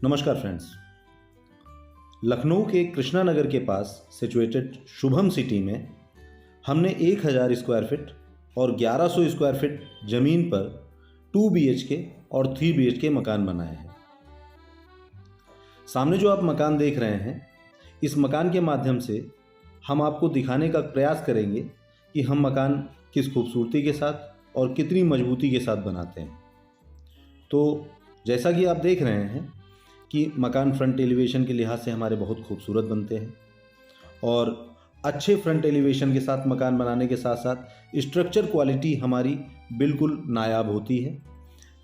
नमस्कार फ्रेंड्स। लखनऊ के कृष्णा नगर के पास सिचुएटेड शुभम सिटी में हमने 1000 स्क्वायर फीट और 1100 स्क्वायर फीट ज़मीन पर 2 BHK और 3 BHK मकान बनाए हैं। सामने जो आप मकान देख रहे हैं, इस मकान के माध्यम से हम आपको दिखाने का प्रयास करेंगे कि हम मकान किस खूबसूरती के साथ और कितनी मजबूती के साथ बनाते हैं। तो जैसा कि आप देख रहे हैं कि मकान फ्रंट एलिवेशन के लिहाज से हमारे बहुत खूबसूरत बनते हैं और अच्छे फ्रंट एलिवेशन के साथ मकान बनाने के साथ साथ स्ट्रक्चर क्वालिटी हमारी बिल्कुल नायाब होती है।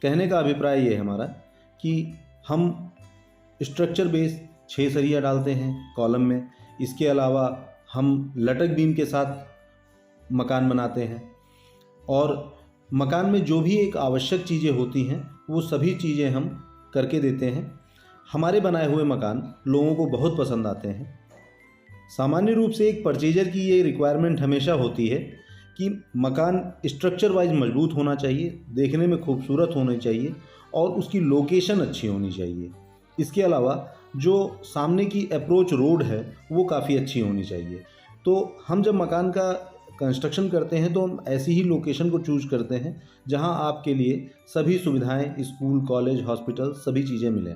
कहने का अभिप्राय ये है हमारा कि हम स्ट्रक्चर बेस 6 सरिया डालते हैं कॉलम में। इसके अलावा हम लटक बीम के साथ मकान बनाते हैं और मकान में जो भी एक आवश्यक चीज़ें होती हैं वो सभी चीज़ें हम करके देते हैं। हमारे बनाए हुए मकान लोगों को बहुत पसंद आते हैं। सामान्य रूप से एक परचेजर की ये रिक्वायरमेंट हमेशा होती है कि मकान स्ट्रक्चर वाइज मजबूत होना चाहिए, देखने में खूबसूरत होना चाहिए और उसकी लोकेशन अच्छी होनी चाहिए। इसके अलावा जो सामने की अप्रोच रोड है वो काफ़ी अच्छी होनी चाहिए। तो हम जब मकान का कंस्ट्रक्शन करते हैं तो हम ऐसी ही लोकेशन को चूज करते हैं जहां आपके लिए सभी सुविधाएं, स्कूल, कॉलेज, हॉस्पिटल सभी चीज़ें मिलें।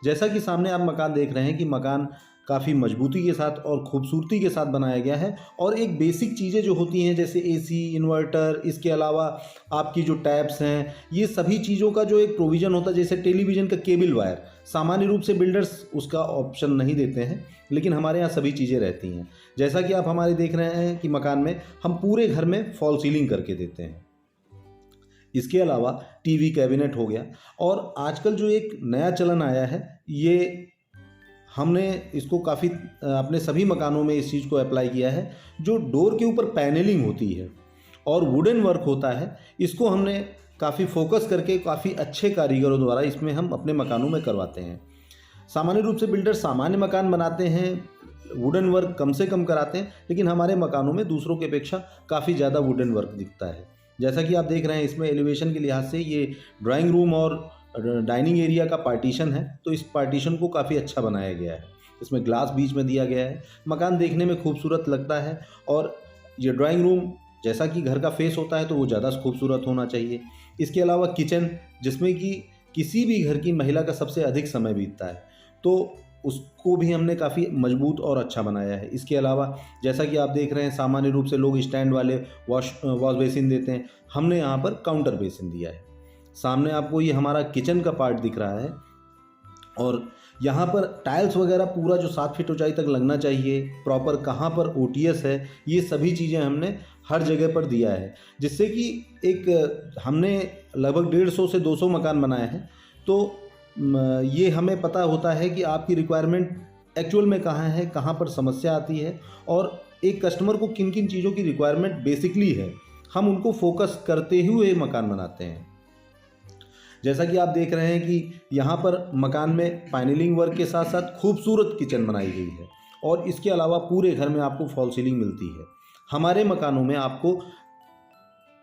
जैसा कि सामने आप मकान देख रहे हैं कि मकान काफ़ी मजबूती के साथ और खूबसूरती के साथ बनाया गया है और एक बेसिक चीज़ें जो होती हैं जैसे AC, इन्वर्टर, इसके अलावा आपकी जो टैप्स हैं, ये सभी चीज़ों का जो एक प्रोविज़न होता है, जैसे टेलीविज़न का केबल वायर, सामान्य रूप से बिल्डर्स उसका ऑप्शन नहीं देते हैं, लेकिन हमारे यहाँ सभी चीज़ें रहती हैं। जैसा कि आप हमारे देख रहे हैं कि मकान में हम पूरे घर में फॉल सीलिंग करके देते हैं। इसके अलावा TV कैबिनेट हो गया और आजकल जो एक नया चलन आया है, ये हमने इसको काफ़ी अपने सभी मकानों में इस चीज़ को अप्लाई किया है। जो डोर के ऊपर पैनलिंग होती है और वुडन वर्क होता है, इसको हमने काफ़ी फोकस करके काफ़ी अच्छे कारीगरों द्वारा इसमें हम अपने मकानों में करवाते हैं। सामान्य रूप से बिल्डर सामान्य मकान बनाते हैं, वुडन वर्क कम से कम कराते हैं, लेकिन हमारे मकानों में दूसरों की अपेक्षा काफ़ी ज़्यादा वुडन वर्क दिखता है। जैसा कि आप देख रहे हैं, इसमें एलिवेशन के लिहाज से ये ड्राइंग रूम और डाइनिंग एरिया का पार्टीशन है, तो इस पार्टीशन को काफ़ी अच्छा बनाया गया है। इसमें ग्लास बीच में दिया गया है, मकान देखने में खूबसूरत लगता है। और ये ड्राइंग रूम जैसा कि घर का फेस होता है तो वो ज़्यादा खूबसूरत होना चाहिए। इसके अलावा किचन, जिसमें कि किसी भी घर की महिला का सबसे अधिक समय बीतता है, तो उसको भी हमने काफ़ी मजबूत और अच्छा बनाया है। इसके अलावा जैसा कि आप देख रहे हैं, सामान्य रूप से लोग स्टैंड वाले वॉश बेसिन देते हैं, हमने यहाँ पर काउंटर बेसिन दिया है। सामने आपको ये हमारा किचन का पार्ट दिख रहा है और यहाँ पर टाइल्स वगैरह पूरा जो 7 फीट ऊंचाई तक लगना चाहिए, प्रॉपर कहाँ पर OTS है, ये सभी चीज़ें हमने हर जगह पर दिया है, जिससे कि एक हमने लगभग 150 से 200 मकान बनाए हैं। तो ये हमें पता होता है कि आपकी रिक्वायरमेंट एक्चुअल में कहाँ है, कहाँ पर समस्या आती है और एक कस्टमर को किन किन चीज़ों की रिक्वायरमेंट बेसिकली है, हम उनको फोकस करते हुए मकान बनाते हैं। जैसा कि आप देख रहे हैं कि यहाँ पर मकान में पैनलिंग वर्क के साथ साथ खूबसूरत किचन बनाई गई है और इसके अलावा पूरे घर में आपको फॉल सीलिंग मिलती है। हमारे मकानों में आपको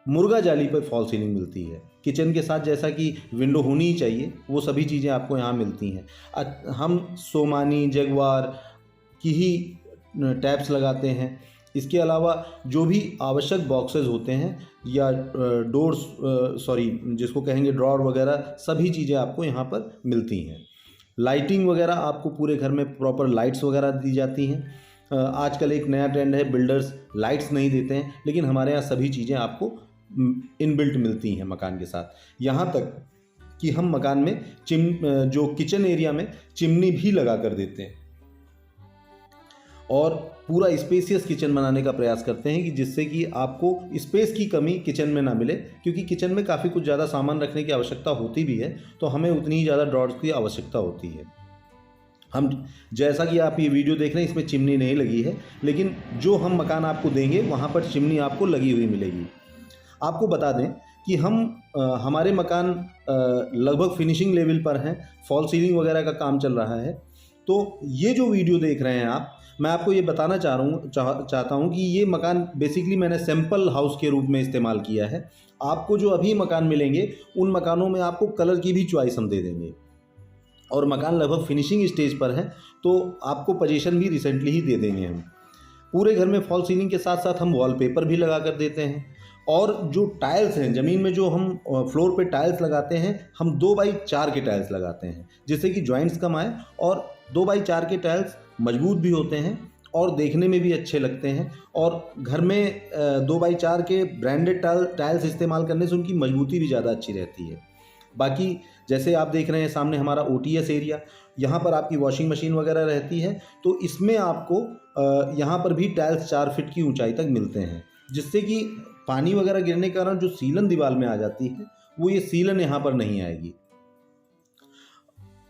मुर्गा जाली पर फॉल सीलिंग मिलती है। किचन के साथ जैसा कि विंडो होनी ही चाहिए, वो सभी चीज़ें आपको यहाँ मिलती हैं। हम सोमानी, जगवार की ही टैप्स लगाते हैं। इसके अलावा जो भी आवश्यक बॉक्सेस होते हैं या डोर्स, जिसको कहेंगे ड्रॉर वगैरह, सभी चीज़ें आपको यहाँ पर मिलती हैं। लाइटिंग वगैरह आपको पूरे घर में प्रॉपर लाइट्स वगैरह दी जाती हैं। आजकल एक नया ट्रेंड है, बिल्डर्स लाइट्स नहीं देते हैं, लेकिन हमारे यहाँ सभी चीज़ें आपको इनबिल्ट मिलती हैं मकान के साथ। यहाँ तक कि हम मकान में जो किचन एरिया में चिमनी भी लगा कर देते हैं और पूरा स्पेसियस किचन बनाने का प्रयास करते हैं कि जिससे कि आपको स्पेस की कमी किचन में ना मिले, क्योंकि किचन में काफ़ी कुछ ज़्यादा सामान रखने की आवश्यकता होती भी है, तो हमें उतनी ही ज़्यादा ड्रॉर्स की आवश्यकता होती है। हम जैसा कि आप ये वीडियो देख रहे हैं, इसमें चिमनी नहीं लगी है, लेकिन जो हम मकान आपको देंगे वहाँ पर चिमनी आपको लगी हुई मिलेगी। आपको बता दें कि हमारे मकान लगभग फिनिशिंग लेवल पर हैं, फॉल सीलिंग वगैरह का काम चल रहा है। तो ये जो वीडियो देख रहे हैं आप, मैं आपको ये बताना चाहता हूँ कि ये मकान बेसिकली मैंने सैंपल हाउस के रूप में इस्तेमाल किया है। आपको जो अभी मकान मिलेंगे उन मकानों में आपको कलर की भी चॉइस हम दे देंगे। और मकान लगभग फिनिशिंग स्टेज पर है, तो आपको पोजीशन भी रिसेंटली ही दे देंगे हम। पूरे घर में फॉल सीलिंग के साथ साथ हम वॉलपेपर भी लगा कर देते हैं। और जो टाइल्स हैं ज़मीन में, जो हम फ्लोर पे टाइल्स लगाते हैं, हम 2x4 के टाइल्स लगाते हैं, जिससे कि जॉइंट्स कम आए। और 2x4 के टाइल्स मजबूत भी होते हैं और देखने में भी अच्छे लगते हैं। और घर में 2x4 के ब्रांडेड टाइल्स इस्तेमाल करने से उनकी मजबूती भी ज़्यादा अच्छी रहती है। बाकी जैसे आप देख रहे हैं सामने हमारा OTS एरिया, यहाँ पर आपकी वॉशिंग मशीन वगैरह रहती है, तो इसमें आपको यहाँ पर भी टाइल्स 4 फीट की ऊंचाई तक मिलते हैं, जिससे कि पानी वगैरह गिरने के कारण जो सीलन दीवार में आ जाती है, वो ये सीलन यहाँ पर नहीं आएगी।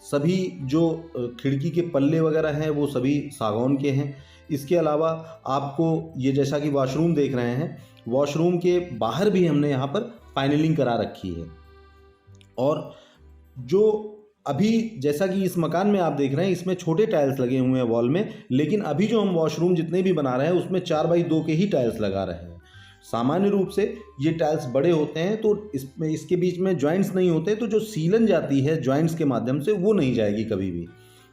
सभी जो खिड़की के पल्ले वगैरह हैं वो सभी सागौन के हैं। इसके अलावा आपको ये, जैसा कि वॉशरूम देख रहे हैं, वॉशरूम के बाहर भी हमने यहाँ पर पैनलिंग करा रखी है। और जो अभी जैसा कि इस मकान में आप देख रहे हैं, इसमें छोटे टाइल्स लगे हुए हैं वॉल में, लेकिन अभी जो हम वॉशरूम जितने भी बना रहे हैं उसमें 4x2 के ही टाइल्स लगा रहे हैं। सामान्य रूप से ये टाइल्स बड़े होते हैं, तो इसमें इसके बीच में जॉइंट्स नहीं होते, तो जो सीलन जाती है जॉइंट्स के माध्यम से वो नहीं जाएगी कभी भी।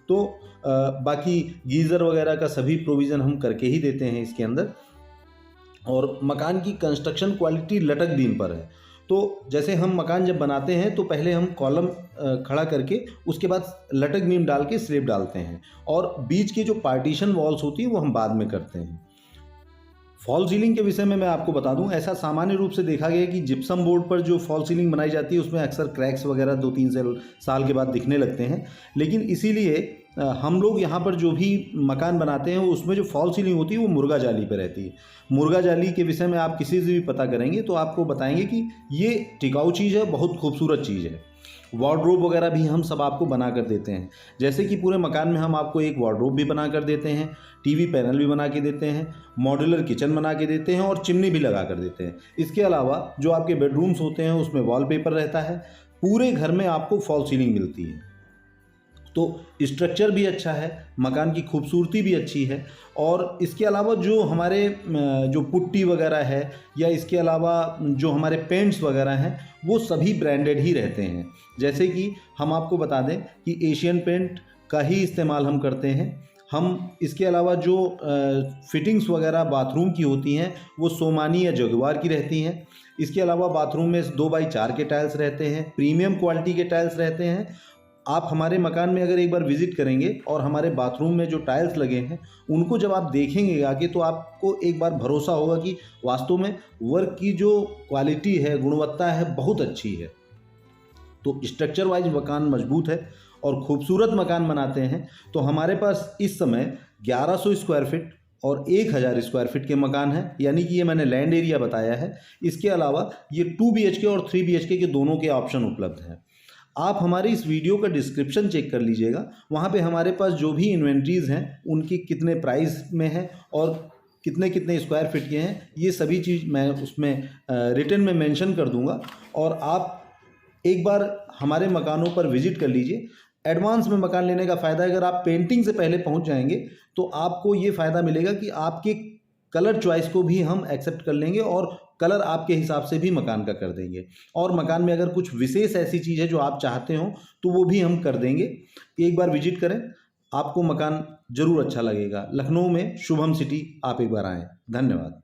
तो बाकी गीज़र वगैरह का सभी प्रोविज़न हम करके ही देते हैं इसके अंदर। और मकान की कंस्ट्रक्शन क्वालिटी लटक बीम पर है। तो जैसे हम मकान जब बनाते हैं तो पहले हम कॉलम खड़ा करके उसके बाद लटक बीम डाल के स्लेब डालते हैं, और बीच की जो पार्टीशन वॉल्स होती है वो हम बाद में करते हैं। फॉल सीलिंग के विषय में मैं आपको बता दूं, ऐसा सामान्य रूप से देखा गया है कि जिप्सम बोर्ड पर जो फॉल सीलिंग बनाई जाती है उसमें अक्सर क्रैक्स वगैरह 2-3 साल के बाद दिखने लगते हैं। लेकिन इसीलिए हम लोग यहाँ पर जो भी मकान बनाते हैं उसमें जो फॉल सीलिंग होती है वो मुर्गा जाली पर रहती है। मुर्गा जाली के विषय में आप किसी से भी पता करेंगे तो आपको बताएंगे कि ये टिकाऊ चीज़ है, बहुत खूबसूरत चीज़ है। वार्डरोब वगैरह भी हम सब आपको बना कर देते हैं, जैसे कि पूरे मकान में हम आपको एक वार्डरोब भी बना कर देते हैं, टीवी पैनल भी बना के देते हैं, मॉड्यूलर किचन बना के देते हैं और चिमनी भी लगा कर देते हैं। इसके अलावा जो आपके बेडरूम्स होते हैं उसमें वॉलपेपर रहता है। पूरे घर में आपको फॉल सीलिंग मिलती है, तो स्ट्रक्चर भी अच्छा है, मकान की खूबसूरती भी अच्छी है। और इसके अलावा जो हमारे जो पुट्टी वगैरह है या इसके अलावा जो हमारे पेंट्स वगैरह हैं वो सभी ब्रांडेड ही रहते हैं। जैसे कि हम आपको बता दें कि एशियन पेंट का ही इस्तेमाल हम करते हैं। हम इसके अलावा जो फिटिंग्स वगैरह बाथरूम की होती हैं वो सोमानी या जगुआर की रहती हैं। इसके अलावा बाथरूम में 2x4 के टाइल्स रहते हैं, प्रीमियम क्वालिटी के टाइल्स रहते हैं। आप हमारे मकान में अगर एक बार विज़िट करेंगे और हमारे बाथरूम में जो टाइल्स लगे हैं उनको जब आप देखेंगे आगे, तो आपको एक बार भरोसा होगा कि वास्तव में वर्क की जो क्वालिटी है, गुणवत्ता है, बहुत अच्छी है। तो स्ट्रक्चर वाइज मकान मजबूत है और ख़ूबसूरत मकान बनाते हैं। तो हमारे पास इस समय 1100 स्क्वायर फीट और 1000 स्क्वायर फीट के मकान हैं, यानी कि ये मैंने लैंड एरिया बताया है। इसके अलावा ये 2 BHK और 3 BHK के दोनों के ऑप्शन उपलब्ध हैं। आप हमारी इस वीडियो का डिस्क्रिप्शन चेक कर लीजिएगा, वहाँ पे हमारे पास जो भी इन्वेंट्रीज़ हैं उनकी कितने प्राइस में है और कितने कितने स्क्वायर फीट के हैं, ये सभी चीज़ मैं उसमें रिटन में मेंशन कर दूंगा। और आप एक बार हमारे मकानों पर विजिट कर लीजिए। एडवांस में मकान लेने का फ़ायदा है, अगर आप पेंटिंग से पहले पहुँच जाएंगे तो आपको ये फ़ायदा मिलेगा कि आपके कलर चॉइस को भी हम एक्सेप्ट कर लेंगे और कलर आपके हिसाब से भी मकान का कर देंगे। और मकान में अगर कुछ विशेष ऐसी चीज़ है जो आप चाहते हो तो वो भी हम कर देंगे। एक बार विजिट करें, आपको मकान ज़रूर अच्छा लगेगा। लखनऊ में शुभम सिटी आप एक बार आएँ। धन्यवाद।